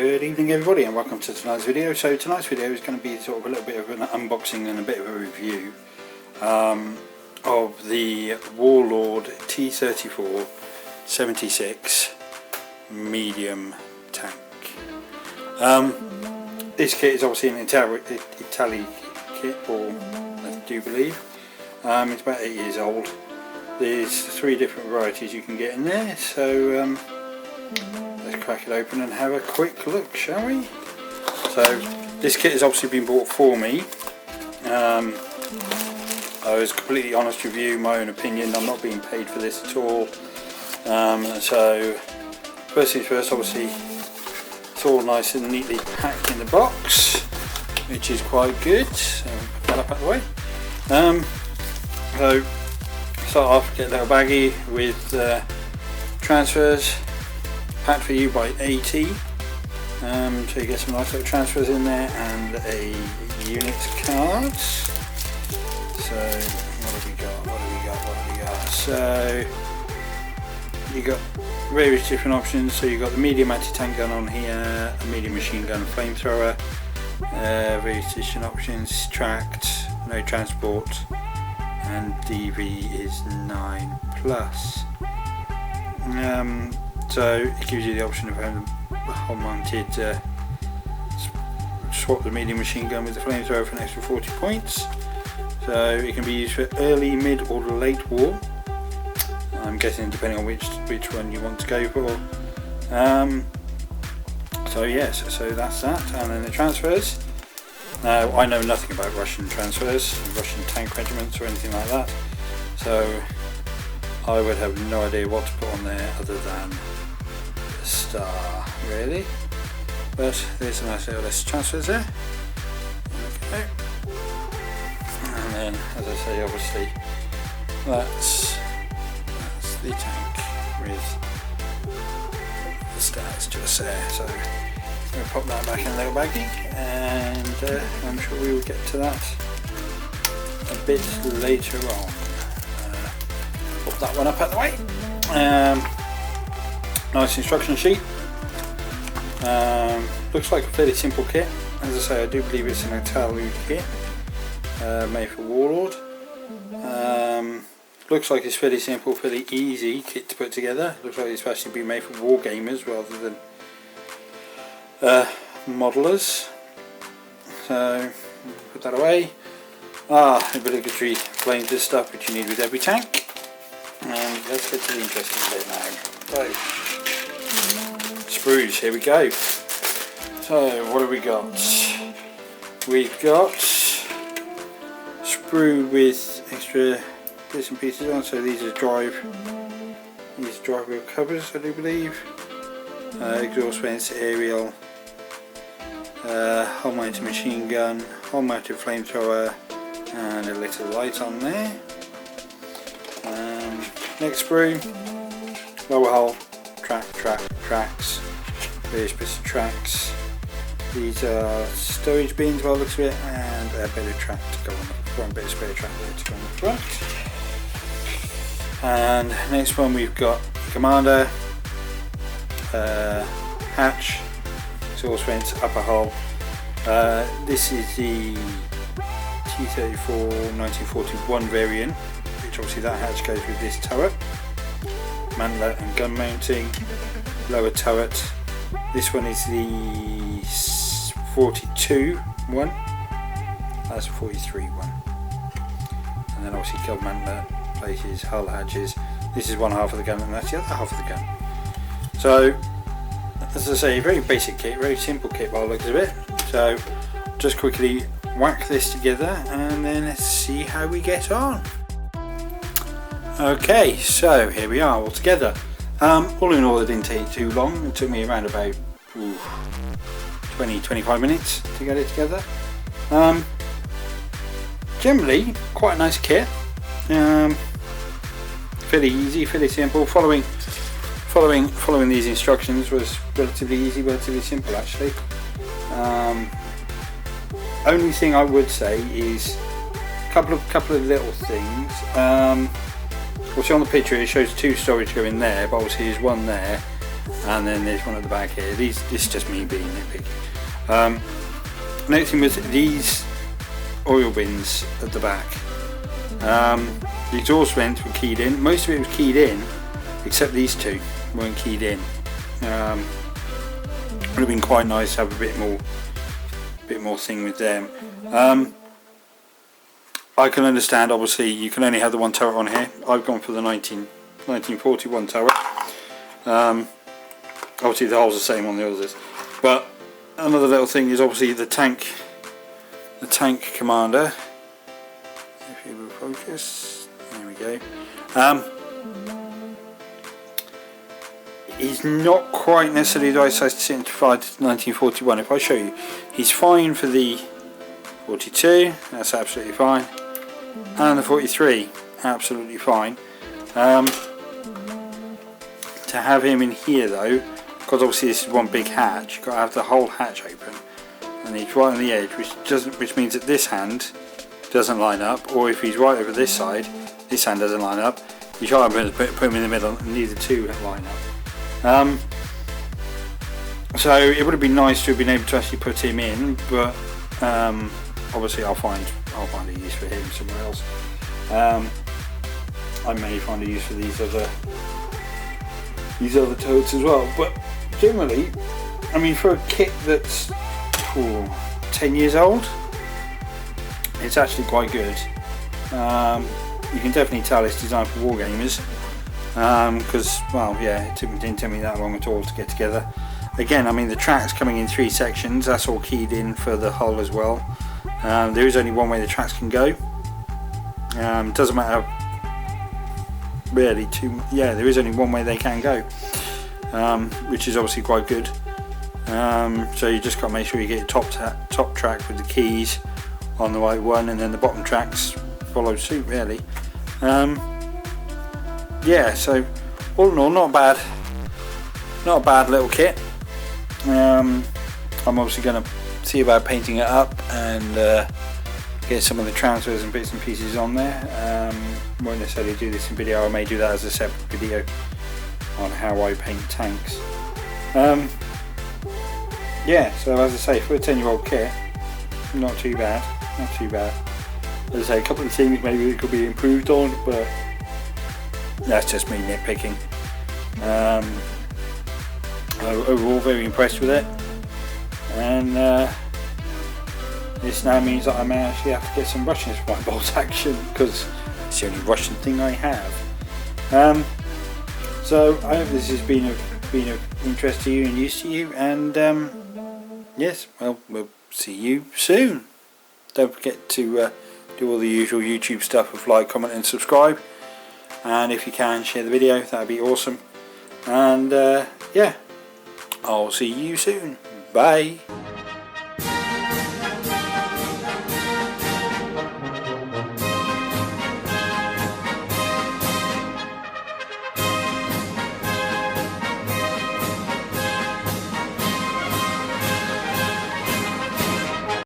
Good evening everybody and welcome to tonight's video. So tonight's video is going to be sort of a little bit of an unboxing and a bit of a review of the Warlord T34 76 medium tank. This kit is obviously an Italian kit, or I do believe. It's about 8 years old. There's 3 different varieties you can get in there, so let's crack it open and have a quick look, shall we? So this kit has obviously been bought for me. I was completely honest with you, my own opinion. I'm not being paid for this at all. So first things first, obviously it's all nice and neatly packed in the box, which is quite good. So put that up out of the way. So start off, get a little baggie with transfers, packed for you by AT. So you get some nice little transfers in there and a units card. So what have we got? So you got various different options. So you got the medium anti-tank gun on here, a medium machine gun, flamethrower, various different options, tracked, no transport, and DV is 9+. So it gives you the option of having a whole mounted, swap the medium machine gun with the flamethrower for an extra 40 points. So it can be used for early, mid or late war. I'm guessing depending on which one you want to go for. So yes, so that's that. And then the transfers. Now I know nothing about Russian transfers, Russian tank regiments or anything like that. So I would have no idea what to put on there other than the star, really. But there's a nice little list of transfers there. Okay. And then, as I say, obviously that's the tank with the stars just there. So I'm going to pop that back in a little baggie, and I'm sure we will get to that a bit later on. Pop that one up out the way. Nice instruction sheet. Looks like a fairly simple kit. As I say, I do believe it's an Italian kit, made for Warlord. Looks like it's fairly simple, fairly easy kit to put together. Looks like it's actually been made for war gamers rather than modelers. So put that away. Obligatory flames stuff which you need with every tank. And let's get to the interesting bit now. So, sprues, here we go. So what have we got? We've got sprue with extra bits and pieces on. So these are drive wheel covers, I do believe. Exhaust vents, aerial, hull mounted machine gun, hull mounted flamethrower, and a little light on there. Next sprue, lower hull, tracks, various bits of tracks. These are storage bins by the looks of it, and a bit of track to go on the front, bit of spare track to go on the front. And next one we've got commander, hatch, exhaust vents, upper hull. This is the T34 1941 variant, which obviously that hatch goes with this turret. Mantlet and gun mounting, lower turret. This one is the 42 one, that's a 43 one. And then obviously kill mantlet, places, hull hatches. This is one half of the gun and that's the other half of the gun. So as I say, very basic kit, very simple kit by the looks of it. So just quickly whack this together and then let's see how we get on. Okay, so here we are all together. All in all, it didn't take too long. It took me around about 20-25 minutes to get it together. Generally quite a nice kit. Fairly easy, fairly simple. Following these instructions was relatively easy, relatively simple actually. Only thing I would say is a couple of little things. Obviously on the picture it shows 2 storage going there, but obviously there's one there, and then there's one at the back here. This is just me being nitpicky. Next thing was these oil bins at the back. The exhaust vents were keyed in. Most of it was keyed in, except these two weren't keyed in. Would have been quite nice to have a bit more thing with them. I can understand, obviously you can only have the one turret on here. I've gone for the 1941 turret. Obviously the hole's the same on the others, but another little thing is obviously the tank commander. If you will focus, there we go. He's not quite necessarily the right size to sit into 1941. If I show you, he's fine for the 42, that's absolutely fine, and the 43, absolutely fine. To have him in here though, because obviously this is one big hatch, you've got to have the whole hatch open, and he's right on the edge, which means that this hand doesn't line up, or if he's right over this side, this hand doesn't line up. You try to put him in the middle, and neither two line up. So it would have been nice to have been able to actually put him in, but obviously I'll find a use for him somewhere else. I may find a use for these other turrets as well, but generally, I mean, for a kit that's 10 years old, it's actually quite good. You can definitely tell it's designed for wargamers, because, well, yeah, it didn't take me that long at all to get together. Again, I mean, the track's coming in 3 sections, that's all keyed in for the hull as well. There is only one way the tracks can go. Doesn't matter really there is only one way they can go, which is obviously quite good. So you just got to make sure you get your top track with the keys on the right one, and then the bottom tracks follow suit really. Yeah, so all in all, not a bad little kit. I'm obviously going to see about painting it up and get some of the transfers and bits and pieces on there. Won't necessarily do this in video, I may do that as a separate video on how I paint tanks. Yeah, so as I say, for a 10-year-old kit, not too bad. As I say, a couple of things maybe that could be improved on, but that's just me nitpicking. Overall, very impressed with it, and this now means that I may actually have to get some Russians for my bolt action, because it's the only Russian thing I have. So I hope this has been of interest to you and use to you, and yes, well, we'll see you soon. Don't forget to do all the usual YouTube stuff of like, comment and subscribe, and if you can, share the video, that would be awesome. And yeah, I'll see you soon. Bye.